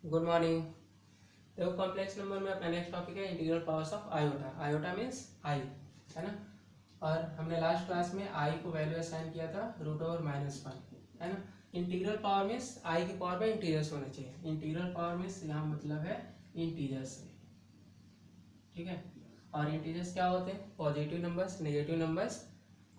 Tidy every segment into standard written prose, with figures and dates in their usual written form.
Good morning. देखो complex number में अपना नेक्स्ट टॉपिक है integral powers of iota. Iota means I, है ना। और हमने लास्ट क्लास में आई को वैल्यू असाइन किया था √-1, है ना। इंटीग्रल पावर मीन्स आई की पावर में इंटीजर्स होने चाहिए। इंटीग्रल पावर मीन्स यहाँ मतलब है इंटीजर्स, ठीक है। और इंटीजर्स क्या होते हैं? पॉजिटिव नंबर्स, नेगेटिव नंबर्स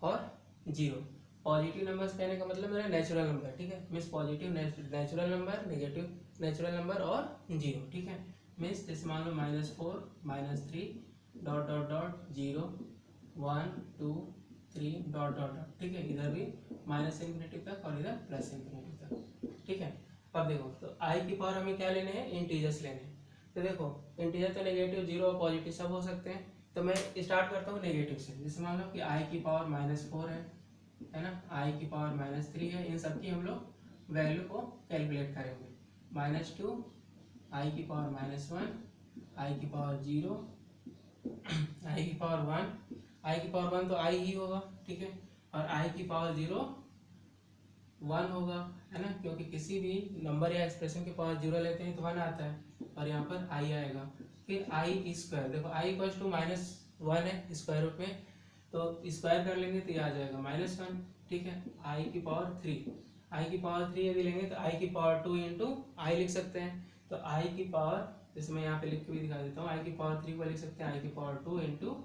और जीरो। पॉजिटिव नंबर्स कहने का मतलब मेरा नेचुरल नंबर, ठीक है। Means positive natural number, negative natural number और जीरो, ठीक है। मीन्स जैसे मान लो -4, -3 dot dot dot 0 1 2 3 dot dot dot, ठीक है। इधर भी -∞ तक और इधर +∞ तक, ठीक है। अब देखो तो आई की पावर हमें क्या लेने हैं? इंटीजर्स लेने हैं। तो देखो इंटीजर तो नेगेटिव, जीरो और पॉजिटिव सब हो सकते हैं। तो मैं स्टार्ट करता हूँ नेगेटिव से। जैसे मान लो कि आई की पावर -4 है ना, आई की पावर -3 है। इन सब की हम लोग वैल्यू को कैलकुलेट करेंगे। -2, आई की पावर -1, आई की पावर 0, आई की पावर 1। आई की पावर 1 तो आई ही होगा, ठीक है। और आई की पावर 0 1 होगा, है ना, क्योंकि किसी भी नंबर या एक्सप्रेशन के पावर 0 लेते हैं तो 1 आता है और यहाँ पर आई आएगा। फिर आई स्क्वायर, देखो आई इक्वल टू -1 है स्क्वायर रूट में, तो स्क्वायर कर लेंगे तो ये आ जाएगा -1, ठीक है। आई की पावर 3, आई की पावर 3 यदि लेंगे तो आई की पावर 2 इंटू आई लिख सकते हैं। तो आई की पावर, जैसे मैं यहाँ पे लिख के भी दिखा देता हूँ, आई की पावर 3 को लिख सकते हैं आई की पावर 2 इंटू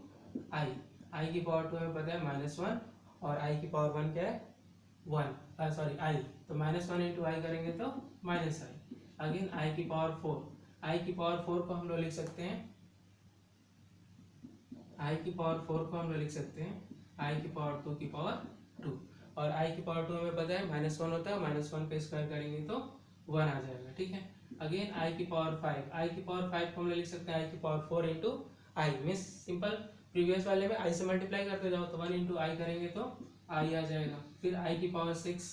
आई। आई की पावर 2 हमें पता है -1 और आई की पावर 1 क्या है? 1, सॉरी आई। तो -1 इंटू आई करेंगे तो -i। अगेन आई की पावर 4, आई की पावर 4 को हम लोग लिख सकते हैं, आई की पावर 4 को हम लोग लिख सकते हैं आई की पावर 2 की पावर 2। और आई की पावर 2 हमें पता है -1 होता है, -1 पे स्क्वायर करेंगे तो 1 आ जाएगा, ठीक है। अगेन आई की पावर 5, आई की पावर 5 को हम लोग लिख सकते हैं आई की पावर 4 इंटू आई। मीन्स सिंपल, प्रीवियस वाले में आई से मल्टीप्लाई करते जाओ तो 1 इंटू आई करेंगे तो आई आ जाएगा। फिर आई की पावर 6,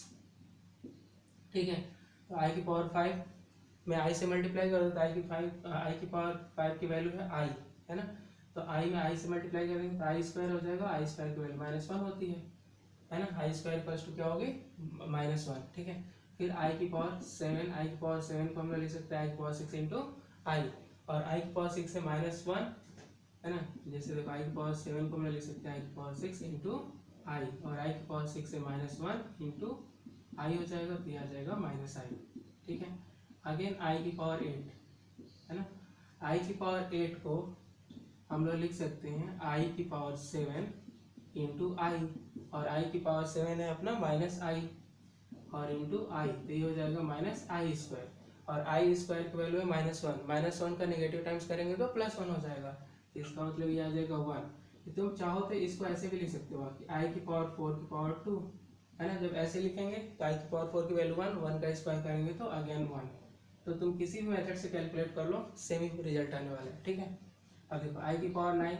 ठीक है। तो आई की पावर 5 में आई से मल्टीप्लाई कर दो तो आई की पावर 5 की वैल्यू है आई, है ना। तो आई में आई से मल्टीप्लाई करेंगे तो आई स्क्वायर हो जाएगा। आई स्क्वायर की वैल्यू -1 होती है ना। आई स्क्वायर प्लस टू क्या होगी? -1, ठीक है। फिर आई की पावर 7, आई की पावर 7 को हम लोग लिख सकते हैं आई की पावर 6 इंटू आई। और आई की पावर 6 से -1, है ना। जैसे देखो आई की पावर 7 को हम लोग लिख सकते हैं आई की पावर 6 इंटू आई, और आई की पावर 6 से -1 इंटू आई हो जाएगा तो ये आ जाएगा -i, ठीक है। अगेन आई की पावर 8, है ना। आई की पावर 8 को हम लोग लिख सकते हैं आई की पावर 7 इंटू आई, और आई की पावर 7 है अपना -i और इंटू आई, तो ये हो जाएगा -i²। और आई स्क्वायर की वैल्यू है -1, -1 का नेगेटिव टाइम्स करेंगे तो +1 हो जाएगा। तो इसका मतलब ये आ जाएगा 1। तुम चाहो तो इसको ऐसे भी लिख सकते हो कि आई की पावर 4 की पावर 2, है ना। जब ऐसे लिखेंगे तो आई की पावर 4 की वैल्यू 1 का स्क्वायर करेंगे तो अगेन 1। तो तुम किसी भी मेथड से कैलकुलेट कर लो, सेम ही रिजल्ट आने वाला है, ठीक है। अब देखो आई की पावर 9,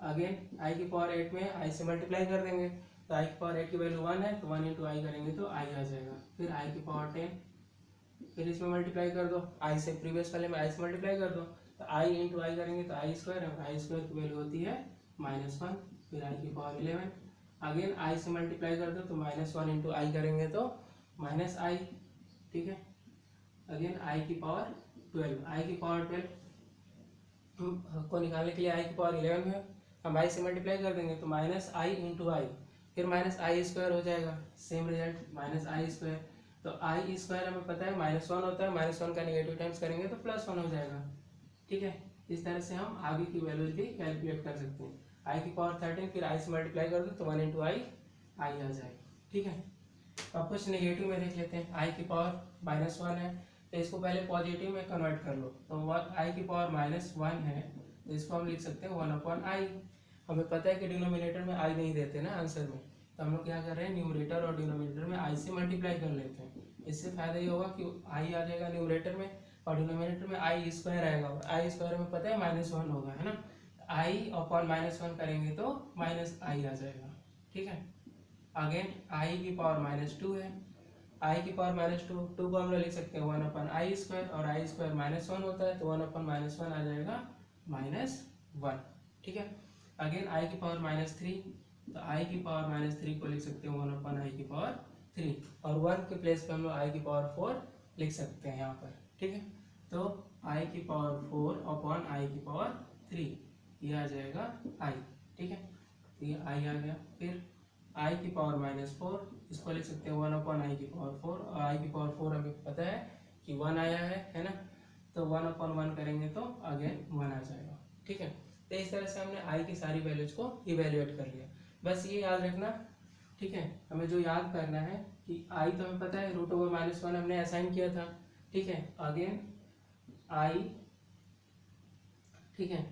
अगेन आई की पावर 8 में आई से मल्टीप्लाई कर देंगे तो आई की पावर 8 की वैल्यू 1 है तो 1 इंटू आई करेंगे तो आई आ जाएगा। फिर आई की पावर 10, फिर इसमें मल्टीप्लाई कर दो आई से, प्रीवियस वाले में आई से मल्टीप्लाई कर दो तो आई इंटू आई करेंगे तो आई स्क्वायर है, आई स्क्वायर की वैल्यू होती है -1। फिर आई की पावर 11, अगेन आई से मल्टीप्लाई कर दो तो -1 इंटू आई करेंगे तो -i, ठीक है। अगेन आई की पावर 12, आई की पावर 12 को निकालने के लिए आई की पावर 11 है, हम आई से मल्टीप्लाई कर देंगे तो -i इंटू आई, फिर -i² हो जाएगा। Same result -i²। तो आई स्क्वायर हमें पता है -1 होता है, -1 का नेगेटिव टाइम्स करेंगे तो +1 हो जाएगा, ठीक है। इस तरह से हम आगे की वैल्यूज भी कैलकुलेट कर सकते हैं। आई की पावर 13, फिर आई से मल्टीप्लाई कर दो तो 1 इंटू आई आ जाएगा, ठीक है। अब कुछ नेगेटिव में देख लेते हैं। आई की पावर -1 है तो इसको पहले पॉजिटिव में कन्वर्ट कर लो। तो आई की पावर -1 है तो इसको हम लिख सकते हैं 1/i। हमें पता है कि डिनोमिनेटर में आई नहीं देते ना आंसर में, तो हम लोग क्या कर रहे हैं, न्यूमरेटर और डिनोमिनेटर में आई से मल्टीप्लाई कर लेते हैं। इससे फायदा ये होगा कि आई आ जाएगा न्यूमरेटर में और डिनोमिनेटर में आई स्क्वायर आएगा, और आई स्क्वायर में पता है -1 होगा, है ना। आई अपॉन -1 करेंगे तो -i आ जाएगा, ठीक है। अगेन आई की पावर -2 है, आई की पावर -2 को हम लोग लिख सकते हैं 1/i², और आई स्क्वायर -1 होता है तो 1/-1 आ जाएगा -1, ठीक है। अगेन आई की पावर -3, तो आई की पावर -3 को लिख सकते हैं 1/i की पावर 3, और 1 के प्लेस पे हम लोग आई की पावर 4 लिख सकते हैं यहाँ पर, ठीक है। तो आई की पावर 4 अपॉन आई की पावर 3, ये आ जाएगा आई, ठीक है। तो ये आई आ गया। फिर आई की पावर -4, इसको लिख सकते हैं 1 अपॉन आई की पावर 4, और आई की पावर 4 हमें पता है कि 1 आया है ना। तो 1 अपॉन 1 करेंगे तो अगेन 1 आ जाएगा, ठीक है। तो इस तरह से हमने आई की सारी वैल्यूज को इवेल्युएट कर लिया। बस ये याद रखना, ठीक है, हमें जो याद करना है कि आई तो हमें पता है √1 हमने असाइन किया था, ठीक है। अगेन आई, ठीक है,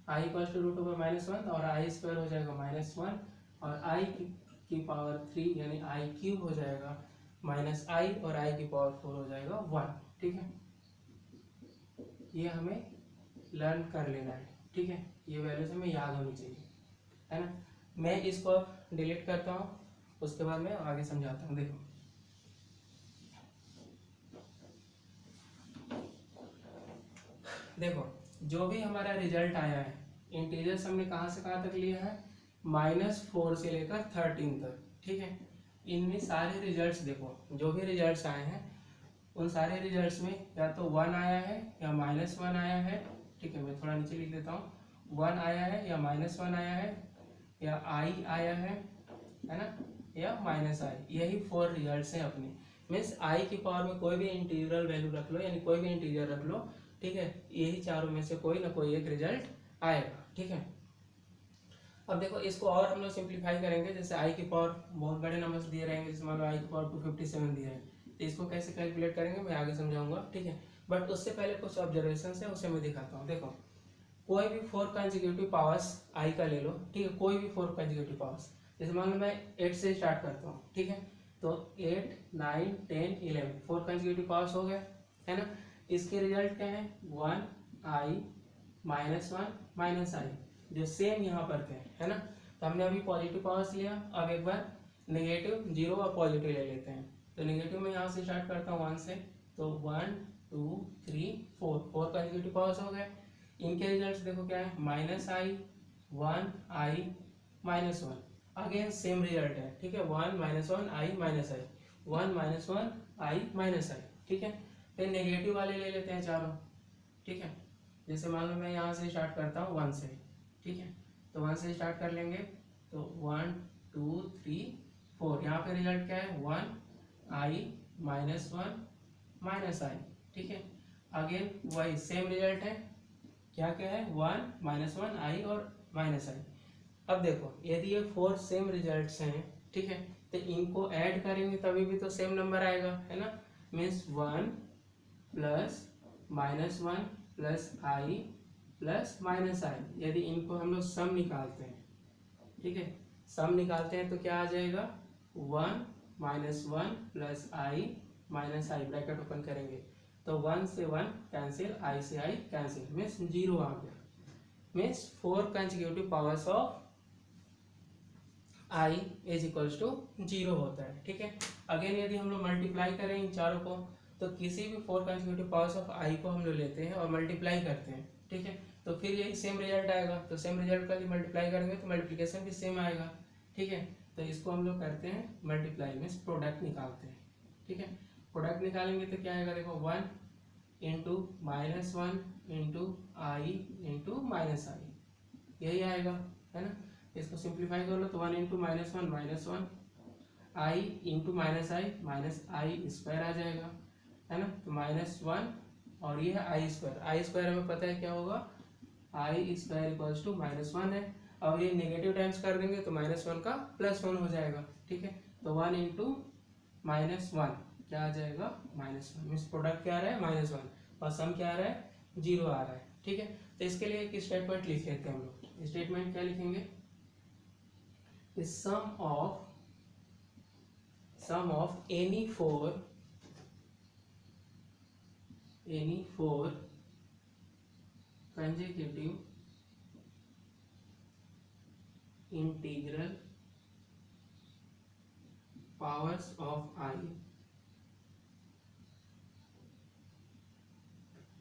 आई इक्वल्स टू √1 और आई स्क्वायर हो जाएगा -1, और आई की पावर 3 यानी आई क्यूब हो जाएगा -i, और आई की पावर 4 हो जाएगा 1, ठीक है। ये हमें लर्न कर लेना है, ठीक है। ये वैल्यूज हमें याद होनी चाहिए, है ना। मैं इसको अब डिलीट करता हूँ, उसके बाद मैं आगे समझाता हूँ। देखो जो भी हमारा रिजल्ट आया है, इंटीजर्स हमने कहाँ से कहाँ तक लिया है, -4 से लेकर 13 तक, ठीक है। इनमें सारे रिजल्ट्स देखो, जो भी रिजल्ट्स आए हैं उन सारे रिजल्ट्स में या तो 1 आया है या -1 आया है, ठीक है। मैं थोड़ा नीचे लिख देता हूँ, 1 आया है या -1 आया है या आई आया है ना, या -i, यही 4 रिजल्ट्स हैं अपने। मीन्स आई की पावर में कोई भी इंटीग्रल वैल्यू रख लो, यानी कोई भी इंटीजर रख लो, ठीक है, यही चारों में से कोई ना कोई एक रिजल्ट आएगा, ठीक है। अब देखो इसको और हम लोग सिंप्लीफाई करेंगे, जैसे आई की पावर बहुत बड़े नंबर्स दिए रहेंगे, जैसे मान लो आई की पावर 257 दिया है, तो इसको कैसे कैलकुलेट करेंगे मैं आगे समझाऊंगा, ठीक है। बट उससे पहले कुछ ऑब्जर्वेशन है उसे मैं दिखाता हूँ। देखो कोई भी 4 कंसेक्यूटिव पावर्स आई का ले लो, ठीक है, कोई भी 4 कंसेक्यूटिव पावर्स, जैसे मान लो मैं 8 से स्टार्ट करता हूँ, ठीक है। तो 8, 9, 10, 11 4 कंसेक्यूटिव पावर्स हो गए, है ना। इसके रिजल्ट क्या है, 1i -1 -i, जो सेम यहाँ पर थे, है ना। तो हमने अभी पॉजिटिव पावर्स लिया, अब एक बार नेगेटिव, 0 और पॉजिटिव ले लेते हैं। तो नेगेटिव में यहाँ से स्टार्ट करता हूँ 1 से, तो 1 2 3 4 कंसेक्यूटिव पावर्स हो गए। इनके रिजल्ट्स देखो क्या है, -i 1i -1, again same result है, ठीक है। 1 -1i -i 1 -1i -i, ठीक है। फिर नेगेटिव वाले ले लेते हैं चारों, ठीक है। जैसे मान लो मैं यहाँ से स्टार्ट करता हूँ 1 से, ठीक है। तो 1 से स्टार्ट कर लेंगे, तो 1 2 3 4, यहाँ पे रिजल्ट क्या है, 1i -1 -i, ठीक है। अगेन वही सेम रिजल्ट है, क्या क्या है, 1 -1i और -i। अब देखो यदि ये 4 सेम रिजल्ट्स हैं, ठीक है, तो इनको ऐड करेंगे तभी भी तो सेम नंबर आएगा, है ना। Means 1 plus -1 plus i plus -i, यदि इनको हम लोग सम निकालते हैं, ठीक है, सम निकालते हैं तो क्या आ जाएगा, 1 -1 plus i -i, bracket open करेंगे तो 1 से 1 कैंसिल, i से i कैंसिल, मीन्स 0 आ गया। Means 4 consecutive powers of i is equals to 0 होता है, ठीक है। अगेन यदि हम लोग मल्टीप्लाई करें इन चारों को, तो किसी भी 4 कंसेक्यूटिव पावर्स ऑफ i को हम लोग लेते हैं और मल्टीप्लाई करते हैं, ठीक है। तो फिर यही सेम रिजल्ट आएगा, तो सेम रिजल्ट का मल्टीप्लाई करेंगे तो मल्टीप्लिकेशन भी सेम आएगा, ठीक है। तो इसको हम लोग करते हैं मल्टीप्लाई, मीन्स प्रोडक्ट निकालते हैं, ठीक है। प्रोडक्ट निकालेंगे तो क्या आएगा, देखो 1 into -1 into i into -i, यही आएगा, है ना। इसको सिंप्लीफाई कर लो तो 1 into -1 i into -i square आ जाएगा, है ना। तो -1 और ये है i स्क्वायर हमें पता है क्या होगा, i स्क्वायर इक्वल्स टू -1 है। अब ये नेगेटिव टाइम्स कर देंगे तो -1 का +1 हो जाएगा, ठीक है। तो 1 इंटू -1 क्या आ जाएगा, -1, मीन्स प्रोडक्ट क्या आ रहा है, -1, और सम क्या आ रहा है, 0 आ रहा है, ठीक है। तो इसके लिए एक स्टेटमेंट लिख लेते हैं हम लोग। स्टेटमेंट क्या लिखेंगे, sum of any four consecutive integral powers of I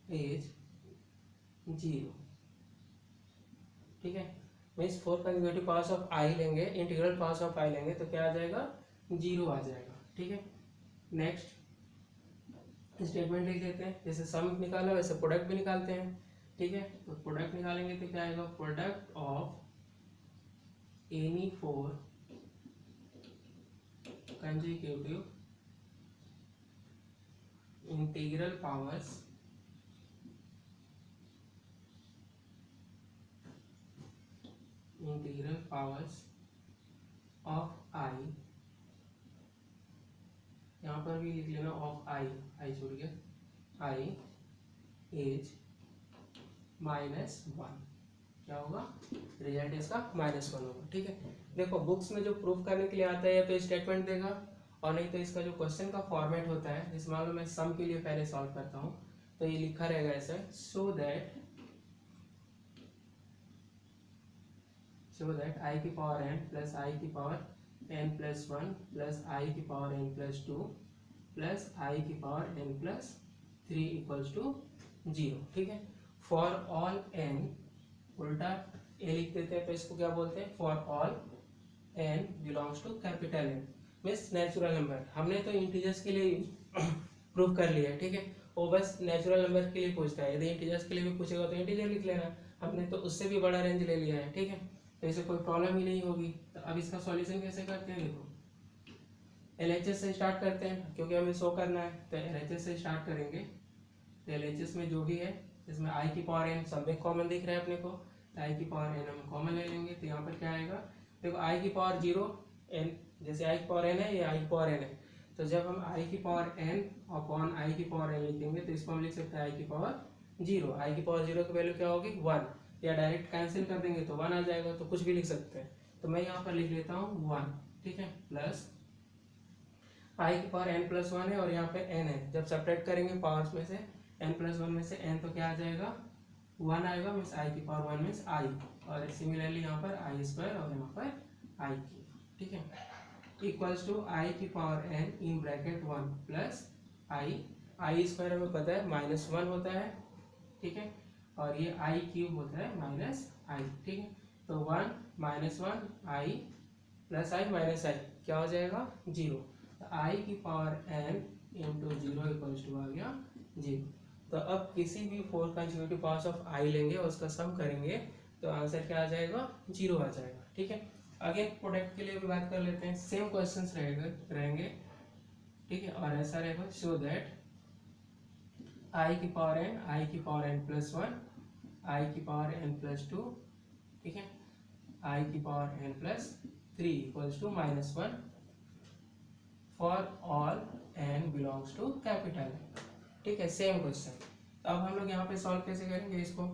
is 0, ठीक है। Means 4 consecutive powers of I लेंगे, इंटीग्रल पावर्स ऑफ आई लेंगे तो क्या आ जाएगा, 0 आ जाएगा, ठीक है। नेक्स्ट स्टेटमेंट लिख देते हैं, जैसे सम निकाला वैसे प्रोडक्ट भी निकालते हैं। ठीक है, तो प्रोडक्ट निकालेंगे तो क्या आएगा, product of any four consecutive integral powers of I, यहाँ पर भी लिख लेना ऑफ आई छोड़ के, आई इज -1। क्या होगा, रिजल्ट इसका -1 होगा। ठीक है, देखो बुक्स में जो प्रूफ करने के लिए आता है या तो स्टेटमेंट देगा, और नहीं तो इसका जो क्वेश्चन का फॉर्मेट होता है, जैसे मान लो मैं सम के लिए पहले सॉल्व करता हूँ, तो ये लिखा रहेगा ऐसा, सो दैट आई की पावर n प्लस आई की power n plus 1 plus i की power n plus 2 plus i की power n plus 3 equals to 0। ठीक है, फॉर ऑल n, उल्टा ए लिख देते हैं तो इसको क्या बोलते हैं, for all n belongs to capital N, means natural number. हमने तो इंटीजर्स के लिए प्रूव कर लिया है। ठीक है, वो बस नेचुरल नंबर के लिए पूछता है, यदि इंटीजर्स के लिए भी पूछेगा तो इंटीजर लिख लेना, हमने तो उससे भी बड़ा रेंज ले लिया है। ठीक है, तो इसे कोई प्रॉब्लम ही नहीं होगी। तो अब इसका सॉल्यूशन कैसे करते हैं, देखो LHS से स्टार्ट करते हैं, क्योंकि हमें शो करना है, तो LHS से स्टार्ट करेंगे। तो LHS में जो भी है, इसमें आई की पावर n सब में कॉमन दिख रहा है अपने को, तो आई की पावर n हम कॉमन ले लेंगे। तो यहाँ पर क्या आएगा, देखो आई की पावर 0 n, जैसे आई की पावर n है, ये आई की पावर n है, तो जब हम आई की पावर n अपॉन आई की पावर n लिखेंगे तो इसको हम लिख सकते हैं आई की पावर 0। आई की पावर 0 की वैल्यू क्या होगी, 1, या डायरेक्ट कैंसिल कर देंगे तो 1 आ जाएगा, तो कुछ भी लिख सकते हैं। तो मैं यहाँ पर लिख लेता हूँ 1। ठीक है, प्लस आई की पावर n प्लस 1 है, और यहाँ पे n है, जब सब्ट्रैक्ट करेंगे पावर्स में से n प्लस 1 में से n, तो क्या आ जाएगा, 1 आएगा, मीन्स आई की पावर 1 मीन्स आई, और सिमिलरली यहाँ पर आई स्क्वायर और यहाँ पर आई की। ठीक है, इक्वल्स टू आई की power n in bracket 1 plus I square हमें पता है -1 होता है। ठीक है, और ये आई क्यूब होता है -i। ठीक है, तो 1 -1 आई प्लस आई माइनस आई क्या हो जाएगा, 0। तो आई की power n into 0 equals to आ गया 0। तो अब किसी भी 4 कंसेक्यूटिव पावर्स ऑफ आई लेंगे और उसका सम करेंगे तो आंसर क्या आ जाएगा, 0 आ जाएगा। ठीक है, अगेन प्रोडक्ट के लिए भी बात कर लेते हैं, सेम क्वेश्चंस रहेंगे। ठीक है, और ऐसा रहेगा, शो दैट आई की पावर n प्लस 1, आई की पावर n प्लस 2, ठीक है, आई की power n plus 3 equals to -1 for all n belongs to capital. ठीक है, सेम क्वेश्चन। तो अब हम लोग यहाँ पे सॉल्व कैसे करेंगे इसको,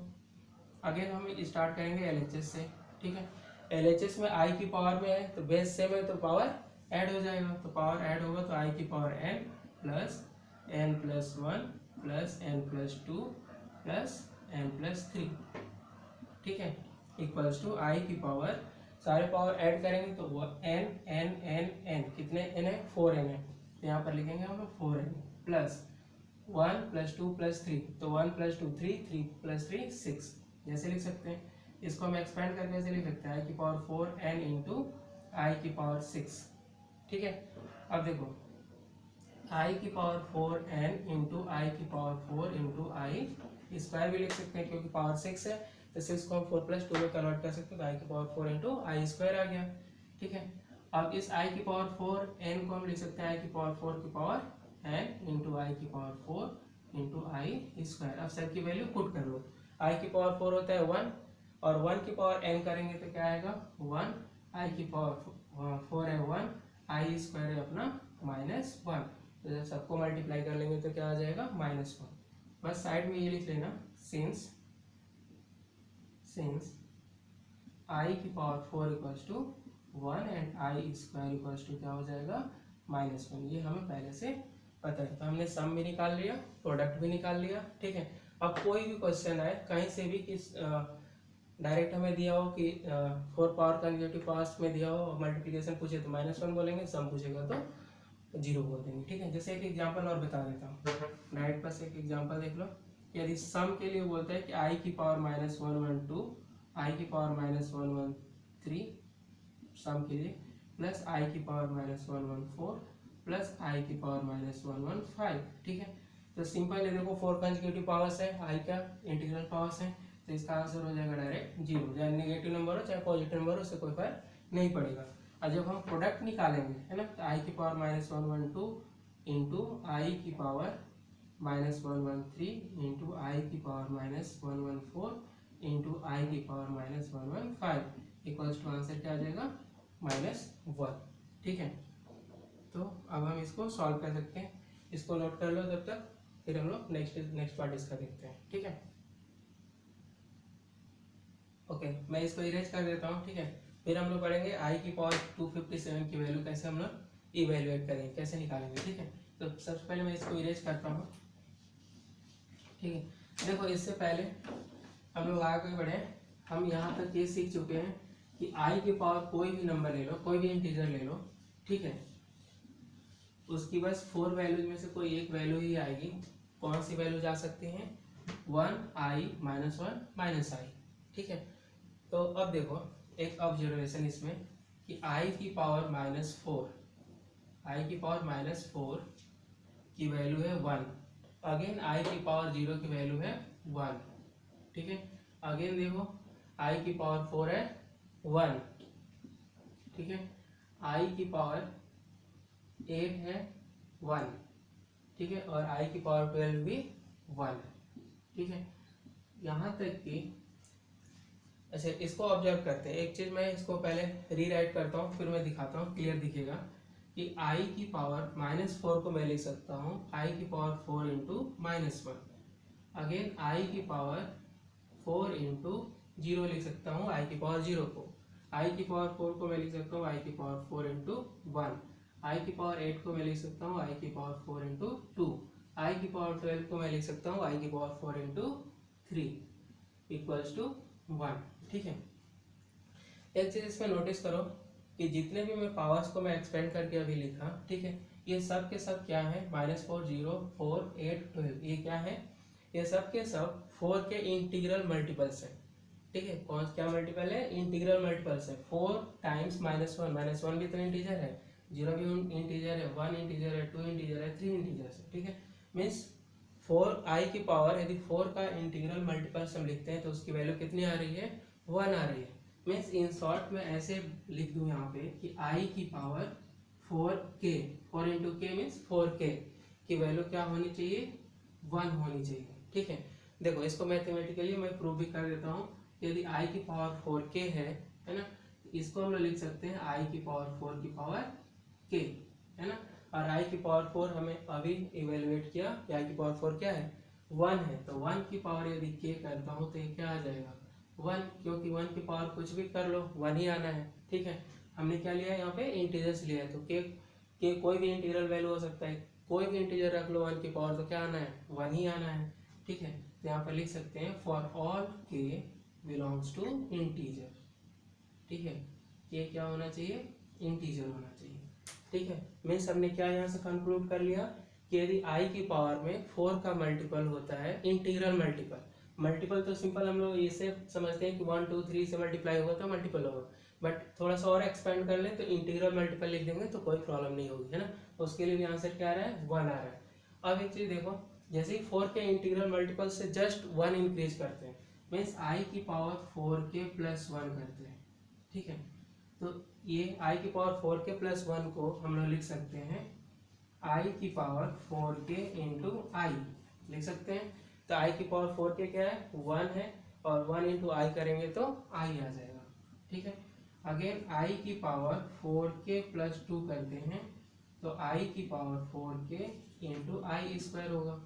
अगेन हम स्टार्ट करेंगे LHS से। ठीक है, LHS में आई की पावर में है तो बेस सेम है तो पावर ऐड हो जाएगा, तो पावर ऐड होगा तो आई की power n plus n+1 plus n+2 plus n+3। ठीक है, इक्वल्स टू आई की पावर, सारे पावर ऐड करेंगे तो वो n कितने n है, 4n है, तो यहाँ पर लिखेंगे हम 4n प्लस 1 + 2 + 3, तो 1 + 2 3, 3 + 3 6, जैसे लिख सकते हैं। इसको हम एक्सपेंड करके ऐसे लिख सकते हैं आई की पावर 4n इंटू आई की पावर 6। ठीक है, अब देखो आई की पावर 4n इंटू आई की पावर 4 इंटू आई स्क्वायर भी लिख सकते हैं, क्योंकि पावर 6 है तो 6 को हम 4 + 2 में कन्वर्ट कर सकते हैं, तो आई की पावर 4 इंटू आई स्क्वायर आ गया। ठीक है, अब इस आई की पावर 4n को हम लिख सकते हैं आई की पावर 4 की पावर n इंटू आई की पावर 4 इंटू आई स्क्वायर। अब सब की वैल्यू पुट कर लो, आई की पावर 4 होता है 1, और 1 की पावर n करेंगे तो क्या आएगा 1, आई की पावर 4 है 1, आई स्क्वायर है अपना -1, तो जब सबको मल्टीप्लाई कर लेंगे तो क्या आ जाएगा -1। बस साइड में ये लिख लेना, सिंस आई की power 4 equals to 1 and i square equals to क्या हो जाएगा -1। ये हमें पहले से पता है, तो हमने सम भी निकाल लिया, प्रोडक्ट भी निकाल लिया। ठीक है, अब कोई भी क्वेश्चन आए कहीं से भी, किस डायरेक्ट हमें दिया हो कि 4 पावर कंसेक्यूटिव पावर्स में दिया हो, मल्टीप्लिकेशन पूछे तो -1 बोलेंगे, सम पूछेगा तो 0 बोल देंगे। ठीक है, जैसे एक एग्जांपल और बता देता हूँ, डायरेक्ट बस एक एग्जांपल देख लो। यदि सम के लिए बोलता है कि आई की पावर -112, आई की पावर -113 सम के लिए, प्लस आई की पावर -114 प्लस आई की पावर -115। ठीक है, तो सिंपल है, देखो 4 कंसेक्यूटिव पावर्स है, आई का इंटीग्रल पावर्स है, तो इसका आंसर हो जाएगा डायरेक्ट 0। चाहे नेगेटिव नंबर हो चाहे पॉजिटिव नंबर हो, उससे कोई फर्क नहीं पड़ेगा। और जब हम प्रोडक्ट निकालेंगे है ना, तो आई की पावर -112 इंटू आई की पावर -113 इंटू आई की पावर -114 इंटू आई की पावर -115 इक्वल्स टू आंसर क्या आ जाएगा -1। ठीक है, तो अब हम इसको सॉल्व कर सकते हैं। इसको नोट कर लो तब तक, फिर हम लोग नेक्स्ट पार्ट इसका देखते हैं। ठीक है, ओके, मैं इसको इरेज कर देता हूँ। ठीक है, फिर हम लोग पढ़ेंगे आई की पावर 257 की वैल्यू कैसे हम लोग इवेल्युएट करेंगे, कैसे निकालेंगे। ठीक है, तो सबसे पहले मैं इसको इरेज करता हूँ। ठीक है, देखो इससे पहले हम लोग आगे बढ़े, हम यहाँ तक ये सीख चुके हैं कि आई की पावर कोई भी नंबर ले लो, कोई भी इंटीजर ले लो, ठीक है, उसकी बस 4 वैल्यूज में से कोई एक वैल्यू ही आएगी। कौन सी वैल्यू जा सकती हैं? 1 i -1 -i। ठीक है, तो अब देखो एक ऑब्जर्वेशन इसमें कि i की पावर -4, i की पावर -4 की वैल्यू है 1। अगेन i की पावर 0 की वैल्यू है 1। ठीक है, अगेन देखो i की पावर 4 है 1। ठीक है, i की पावर 8 है 1। ठीक है, और i की पावर 12 भी 1 है। ठीक है, यहाँ तक कि अच्छा इसको ऑब्जर्व करते हैं। एक चीज मैं इसको पहले रीराइट करता हूँ, फिर मैं दिखाता हूँ, क्लियर दिखेगा कि i की पावर -4 को मैं लिख सकता हूँ i की पावर 4 इंटू -1। अगेन i की पावर 4 इंटू 0 लिख सकता हूँ i की पावर 0 को। i की पावर 4 को मैं लिख सकता हूँ i की पावर 4 इंटू 1। i की पावर 8 को मैं लिख सकता हूँ i की पावर 4 इंटू 2। i की पावर 12 को मैं लिख सकता हूँ i की पावर 4 इंटू 3 इक्वल्स टू 1। ठीक है, एक चीज इसमें नोटिस करो कि जितने भी मैं पावर्स को मैं एक्सपेंड करके अभी लिखा, ठीक है, ये सब के सब क्या है? -4 0 4 8 12। ये क्या है? ये सब के सब 4 के इंटीग्रल मल्टीपल्स है। ठीक है, कौन क्या मल्टीपल है? इंटीग्रल मल्टीपल्स है। 4 टाइम्स -1 भी तो इंटीजर है, 0 भी इंटीजर है, 1 इंटीजर है, 2 इंटीजर है, 3 इंटीजर है। ठीक है, मीन्स 4 आई की पावर यदि 4 का इंटीग्रल मल्टीपल्स हम लिखते हैं तो उसकी वैल्यू कितनी आ रही है? 1 आ रही है। मीन्स इन शॉर्ट में ऐसे लिख दूं यहाँ पे कि आई की पावर 4k, 4 इंटू के मीन्स 4k की वैल्यू क्या होनी चाहिए? 1 होनी चाहिए। ठीक है, देखो इसको मैथमेटिकली मैं प्रूव भी कर देता हूँ। यदि आई की पावर 4k है ना, इसको हम लोग लिख सकते हैं आई की पावर 4 की पावर k, है ना। और आई की पावर 4 हमें अभी इवेलुएट किया, आई की पावर 4 क्या है? 1 है, तो 1 की पावर यदि k करता हूँ तो ये क्या आ जाएगा? 1, क्योंकि 1 की पावर कुछ भी कर लो 1 ही आना है। ठीक है, हमने क्या लिया है यहाँ पे? इंटीजर्स लिया है, तो के कोई भी इंटीग्रल वैल्यू हो सकता है, कोई भी इंटीजर रख लो 1 की पावर तो क्या आना है? 1 ही आना है। ठीक है, तो यहाँ पर लिख सकते हैं for all k belongs to integer. ठीक है, ये क्या होना चाहिए? इंटीजर होना चाहिए। ठीक है, मीन्स हमने क्या यहाँ से कंक्लूड कर लिया कि यदि i की पावर में 4 का मल्टीपल होता है इंटीग्रल मल्टीपल। मल्टीपल तो सिंपल हम लोग इसे समझते हैं कि 1 2 3 से मल्टीप्लाई होगा तो मल्टीपल होगा, बट थोड़ा सा और एक्सपेंड कर लें तो इंटीग्रल मल्टीपल लिख देंगे तो कोई प्रॉब्लम नहीं होगी, है ना। उसके लिए भी आंसर क्या आ रहा है? 1 आ रहा है। अब एक चीज देखो, जैसे ही 4 के इंटीग्रल मल्टीपल से जस्ट 1 इंक्रीज करते हैं, मीन्स i की पावर 4k प्लस 1 करते हैं। ठीक है, तो ये i की पावर 4k प्लस 1 को हम लोग लिख सकते हैं i की पावर 4k इंटू आई लिख सकते हैं। तो i की पावर 4k क्या है? 1 है, और 1 इंटू आई करेंगे तो i आ जाएगा। ठीक है, अगेन i की पावर 4k प्लस 2 करते हैं तो i की पावर 4k इंटू आई स्क्वायर होगा।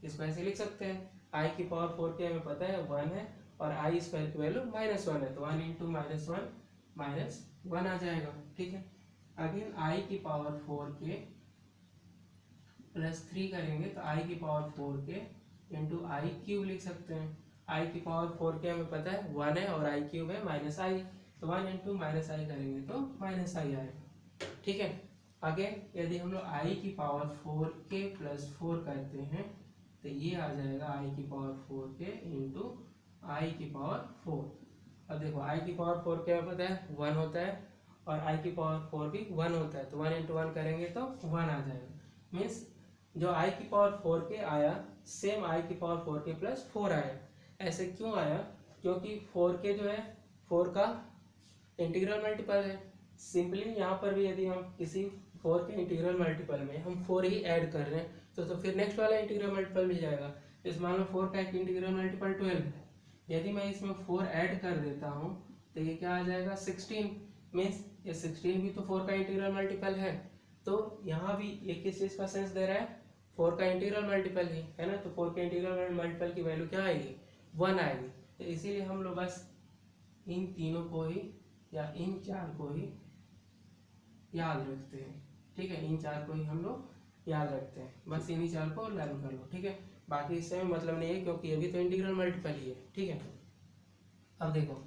इसको ऐसे लिख सकते हैं, i की पावर 4k हमें पता है 1 है, और आई स्क्वायर की वैल्यू -1 है, तो 1 इंटू -1 आ जाएगा। ठीक है, अगेन i की पावर 4k प्लस 3 करेंगे तो i की पावर 4k इंटू आई क्यूब लिख सकते हैं। i की पावर 4k हमें पता है 1 है, और i क्यूब है -i, तो 1 इंटू -i करेंगे तो -i आएगा। ठीक है, अगेन यदि हम लोग i की पावर 4k प्लस 4 करते हैं तो ये आ जाएगा i की पावर 4k इंटू आई की पावर 4। अब देखो i की पावर 4 क्या पता है? 1 होता है, और i की पावर 4 भी 1 होता है, तो 1 इंटू 1 करेंगे तो 1 आ जाएगा। मीन्स जो आई की पावर 4 के आया सेम आई की पावर 4 के प्लस 4 आया। ऐसे क्यों आया? क्योंकि 4 के जो है 4 का इंटीग्रल मल्टीपल है। सिंपली यहाँ पर भी यदि हम किसी 4 के इंटीग्रल मल्टीपल में हम 4 ही ऐड कर रहे हैं तो फिर नेक्स्ट वाला इंटीग्रल मल्टीपल मिल जाएगा। इस मान लो 4 का एक इंटीग्रल मल्टीपल 12 है। यदि मैं इसमें 4 ऐड कर देता हूँ तो ये क्या आ जाएगा 16। मीन्स ये 16 भी तो 4 का इंटीग्रल मल्टीपल है। तो यहाँ भी ये किस चीज़ का सेंस दे रहा है? 4 का इंटीग्रल मल्टीपल ही है ना। तो 4 के इंटीग्रल मल्टीपल की वैल्यू क्या आएगी? 1 आएगी। तो इसीलिए हम लोग बस इन तीनों को ही या इन चार को ही याद रखते हैं। ठीक है, इन चार को ही हम लोग याद रखते हैं। बस इन्हीं चार को लर्न कर लो। ठीक है, बाकी इससे मतलब नहीं है क्योंकि ये भी तो इंटीग्रल मल्टीपल ही है। ठीक है, अब देखो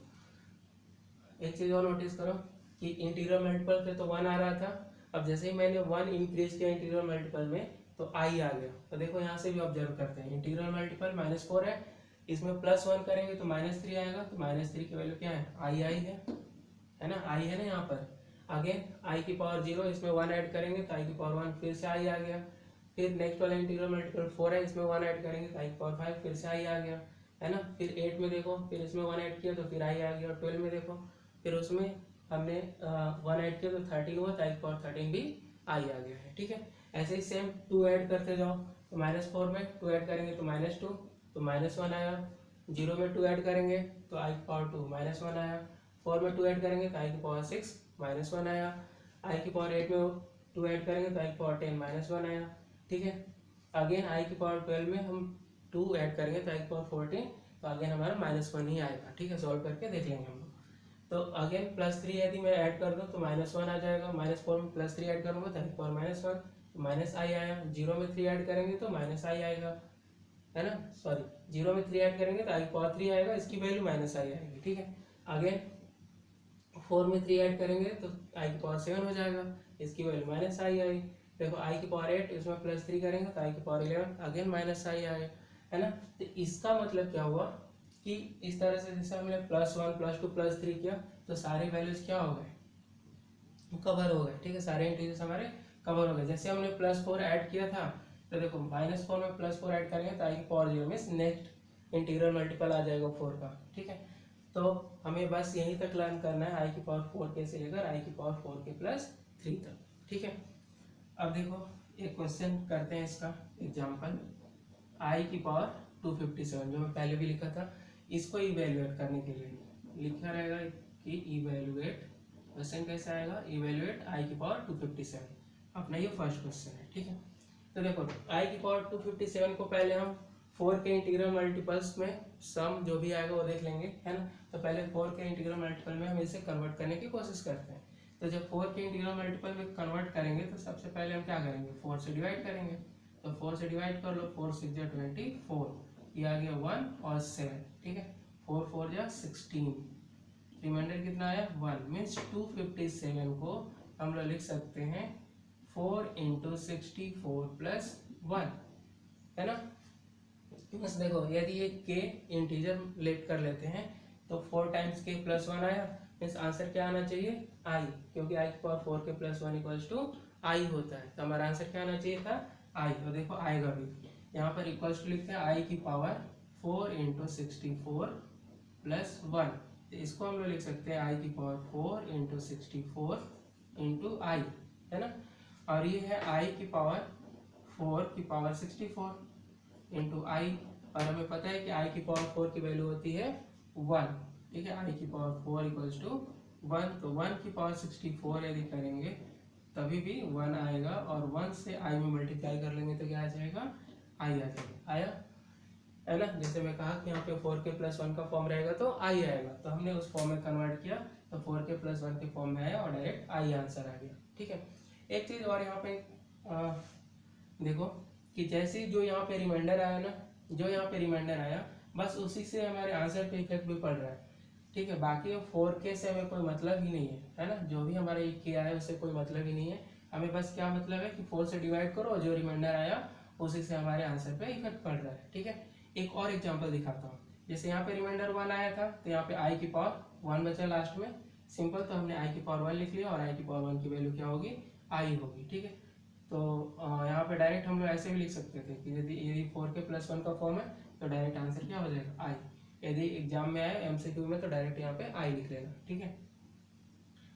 एक चीज और नोटिस करो कि इंटीग्रल मल्टीपल पे तो 1 आ रहा था। अब जैसे ही मैंने 1 इंक्रीज किया इंटीग्रल मल्टीपल में तो आई आ गया। तो देखो यहाँ से भी ऑब्जर्व करते हैं इंटीग्रल मल्टीपल -4 है, इसमें +1 करेंगे तो -3 आएगा। तो -3 की वैल्यू क्या है? आई है ना, आई है ना यहाँ पर। अगेन आई की पावर 0, इसमें 1 ऐड करेंगे तो आई की पावर 1 फिर से आई आ गया। फिर नेक्स्ट वाला इंटीग्रल मल्टीपल 4 है, इसमें 1 ऐड करेंगे तो आई की पावर 5 फिर से आई आ गया, है ना। फिर 8 में देखो, फिर इसमें 1 ऐड किया तो फिर आई आ गया। 12 में देखो, फिर उसमें हमने 1 ऐड किया तो 13 हुआ तो आई की पावर 13 भी आई आ गया है। ठीक है, ऐसे ही सेम 2 ऐड करते जाओ तो -4 में 2 ऐड करेंगे तो -2 तो -1 आया। 0 में 2 ऐड करेंगे तो आई की पावर 2 -1 आया। 4 में 2 ऐड करेंगे तो आई की पावर 6 -1 आया। आई की पावर 8 में 2 ऐड करेंगे तो आई की पावर 10 -1 आया। ठीक है, अगेन आई की पावर 12 में हम 2 ऐड करेंगे तो आई की पावर 14 तो अगेन हमारा -1 ही आएगा। ठीक है, सॉल्व करके देख लेंगे हम लोग। तो अगेन +3 यदि मैं ऐड कर दूं तो -1 आ जाएगा। -4 में +3 ऐड करूंगा तो आई की पावर -1 माइनस आई आया। 0 में 3 ऐड करेंगे तो -i आएगा, है ना। सॉरी, 0 में 3 ऐड करेंगे तो आई की पावर 3 आएगा, इसकी वैल्यू -i आएगी। ठीक है, अगेन 4 में 3 ऐड करेंगे तो आई की पावर 7 हो जाएगा, इसकी वैल्यू -i आई। देखो आई की पावर 8, इसमें +3 करेंगे तो आई की पावर 11, अगेन -i आए, है ना। तो इसका मतलब क्या हुआ कि इस तरह से जैसे हमने +1 +2 +3 किया तो सारे वैल्यूज क्या हो गए? कवर हो गए। ठीक है, सारे इंटीजर्स हमारे कवर हो गए। जैसे हमने +4 ऐड किया था तो देखो -4 में +4 ऐड करेंगे तो आई की पावर 0 में नेक्स्ट इंटीग्रल मल्टीपल आ जाएगा 4 का। ठीक है, तो हमें बस यहीं तक लर्न करना है, आई की पावर 4 के से लेकर आई की पावर 4 के +3 तक। ठीक है, अब देखो एक क्वेश्चन करते हैं इसका एग्जाम्पल। आई की पावर 257 जो मैं पहले भी लिखा था, इसको इवेल्युएट करने के लिए लिखा रहेगा कि इवेल्युएट, क्वेश्चन कैसे आएगा? इवेल्युएट आई की पावर 257, अपना ये फर्स्ट क्वेश्चन है। ठीक है, तो देखो आई की पावर 257 को पहले हम 4 के इंटीग्रल मल्टीपल्स में सम जो भी आएगा वो देख लेंगे, है ना। तो पहले 4 के इंटीग्रल मल्टीपल में हम इसे कन्वर्ट करने की कोशिश करते हैं। तो जब 4 के इंटीग्रल मल्टीपल में कन्वर्ट करेंगे तो सबसे पहले हम क्या करेंगे? 4 से डिवाइड करेंगे। तो 4 से डिवाइड कर लो, 4 6 जा 24, ये आ गया 1 और 7। ठीक है, 4 4 जा 16, रिमाइंडर कितना आया? 1। मीन्स 257 को हम लोग लिख सकते हैं 4 × 64 + 1, है ना। बस देखो यदि ये के इंटीजर लेट कर लेते हैं तो 4 टाइम्स के +1 आया, मीन्स आंसर क्या आना चाहिए? आई, क्योंकि आई की पावर 4 के +1 = आई होता है। तो हमारा आंसर क्या आना चाहिए था? आई। तो देखो आएगा भी, यहाँ पर इक्वल्स टू लिखते हैं आई की पावर 4 × 64 + 1। तो इसको हम लोग लिख सकते हैं आई की पावर 4 × 64 × आई, है ना। और ये है आई की पावर 4 की पावर 64 × आई, और हमें पता है कि आई की पावर 4 की वैल्यू होती है 1। ठीक है, आई की पावर 4 = 1, तो 1 की पावर 64 यदि करेंगे तभी भी 1 आएगा, और 1 से आई में मल्टीप्लाई कर लेंगे तो क्या आ जाएगा? आई आ जाएगा। आया, है ना। जैसे मैं कहा कि यहाँ पे 4 के +1 का फॉर्म रहेगा तो आई आएगा, तो हमने उस फॉर्म में कन्वर्ट किया तो 4 के +1 के फॉर्म में आया और डायरेक्ट आई आंसर आ गया। ठीक है, एक चीज़ और यहाँ पे देखो कि जैसे जो यहाँ पे रिमाइंडर आया ना, जो यहाँ पे रिमाइंडर आया बस उसी से हमारे आंसर पे इफेक्ट भी पड़ रहा है। ठीक है, बाकी 4K से हमें कोई मतलब ही नहीं है ना। जो भी हमारा एक के आया उससे कोई मतलब ही नहीं है। हमें बस क्या मतलब है कि 4 से डिवाइड करो और जो रिमाइंडर आया उसी से हमारे आंसर पे इफेक्ट पड़ रहा है। ठीक है, एक और एग्जाम्पल दिखाता हूँ। जैसे यहाँ पे रिमाइंडर 1 आया था तो यहाँ पे आई की पावर 1 बचा लास्ट में, सिंपल। तो हमने आई की पावर 1 लिख लिया और आई की पावर 1 की वैल्यू क्या होगी? आई होगी। ठीक है, तो यहाँ पे डायरेक्ट हम लोग ऐसे भी लिख सकते थे कि यदि यदि 4k+1 का फॉर्म है तो डायरेक्ट आंसर क्या हो जाएगा आई। यदि एग्जाम में आए एमसीक्यू में तो डायरेक्ट यहाँ पे आई लिख लेना, ठीक है।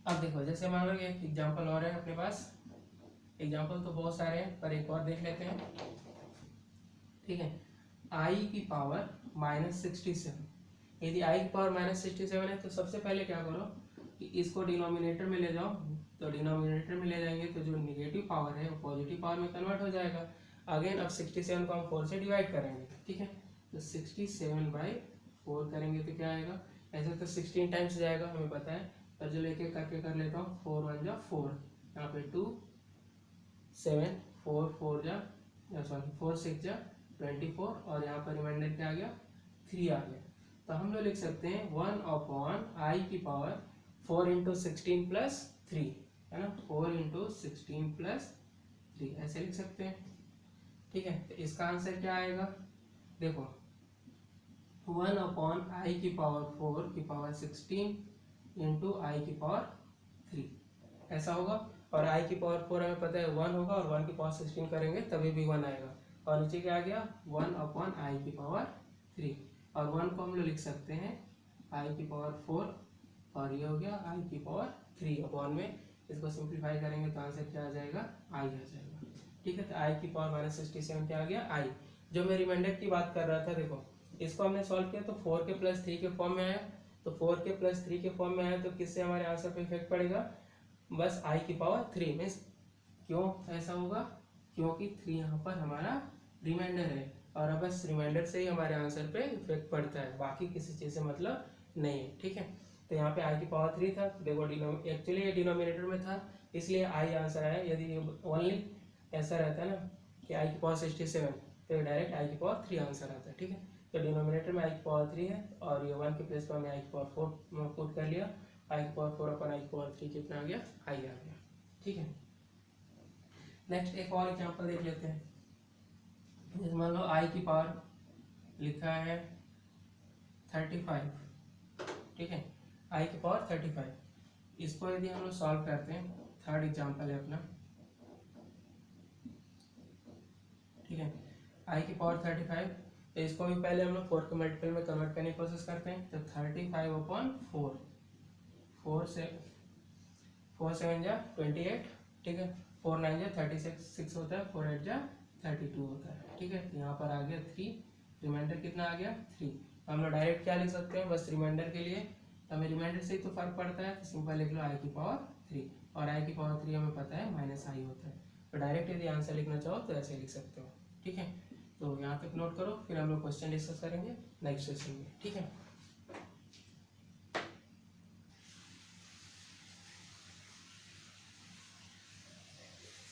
अब देखो जैसे मान लो एक एग्जाम्पल और है अपने पास, एग्जाम्पल तो बहुत सारे हैं पर एक और देख लेते हैं, ठीक है। आई की पावर -67, यदि आई की पावर -67 है तो सबसे पहले क्या करो कि इसको डिनोमिनेटर में ले जाओ, तो डिनोमिनेटर में ले जाएंगे तो जो निगेटिव पावर है वो पॉजिटिव पावर में कन्वर्ट हो जाएगा। अगेन अब 67 को हम 4 से डिवाइड करेंगे, ठीक है। तो 67/4 करेंगे तो क्या आएगा, ऐसे तो 16 टाइम्स जाएगा हमें पता है, पर जो लेके करके कर लेता हूँ 4 1 जा 4, यहाँ पे 2 7 4 4 जा सॉरी 4 6 जा 24 और यहाँ पर रिमाइंडर क्या आ गया 3 आ गया। तो हम लोग लिख सकते हैं 1/i की पावर 4 × 16 + 3, है ना, 4 × 16 + 3 ऐसे लिख सकते हैं, ठीक है। तो इसका आंसर क्या आएगा, देखो 1/i की पावर 4 की पावर 16 × i की पावर 3 ऐसा होगा। और i की पावर 4 हमें पता है 1 होगा और 1 की पावर 16 करेंगे तभी भी 1 आएगा। और नीचे क्या आ गया 1/i की पावर 3, और 1 को हम लोग लिख सकते हैं i की पावर 4 और ये हो गया i की पावर 3 अपॉन में, इसको सिंप्लीफाई करेंगे तो आंसर क्या आ जाएगा i आ जाएगा, ठीक है। तो i की पावर -67 क्या आ गया i। जो मैं रिमाइंडर की बात कर रहा था, देखो इसको हमने सॉल्व किया तो 4k+3 के फॉर्म में आया, तो 4k+3 के फॉर्म में आया तो किससे हमारे आंसर पे इफेक्ट पड़ेगा, बस i की पावर 3 में। क्यों ऐसा होगा, क्योंकि 3 यहाँ पर हमारा रिमाइंडर है और अब बस रिमाइंडर से ही हमारे आंसर पे इफेक्ट पड़ता है, बाकी किसी चीज़ से मतलब नहीं है, ठीक है। तो यहाँ पे i की पावर 3 था, देखो एक्चुअली ये डिनोमिनेटर में था इसलिए i आंसर आया। यदि ओनली ऐसा रहता है ना कि i की पावर 67 तो डायरेक्ट i की पावर 3 आंसर आता है, ठीक है। तो डिनोमिनेटर में i की पावर 3 है और ये 1 के प्लेस पर हमने i की पावर 4 पुट कर लिया, i की पावर 4 अपन i की पावर 3 कितना आ गया i आ गया, ठीक है। नेक्स्ट एक और एग्जांपल देख लेते हैं, जैसे मान लो i की पावर लिखा है 35, ठीक है, i की पावर 35। इसको यदि हम लोग सॉल्व करते हैं, थर्ड एग्जांपल है अपना, ठीक है, i की पावर 35, तो इसको भी पहले हम लोग 4 के मल्टीपल में कन्वर्ट करने की कोशिश करते हैं। तो 35/4, 4 7 जा 28, ठीक है, 4 9 जा 36 होता है, 4 8 जा 32 होता है, ठीक है। यहाँ पर आ गया 3, रिमाइंडर कितना आ गया 3। तो हम लोग डायरेक्ट क्या लिख सकते हैं, बस रिमाइंडर के लिए तो हमें रिमाइंडर से ही तो फर्क पड़ता है, तो सिंपल लिख लो i की पावर 3, और i की पावर 3 हमें पता है -i होता है। तो डायरेक्ट यदि आंसर लिखना चाहो तो ऐसे लिख सकते हो, ठीक है। तो यहाँ तक नोट करो, फिर हम लोग क्वेश्चन डिस्कस करेंगे नेक्स्ट सेशन में, ठीक है।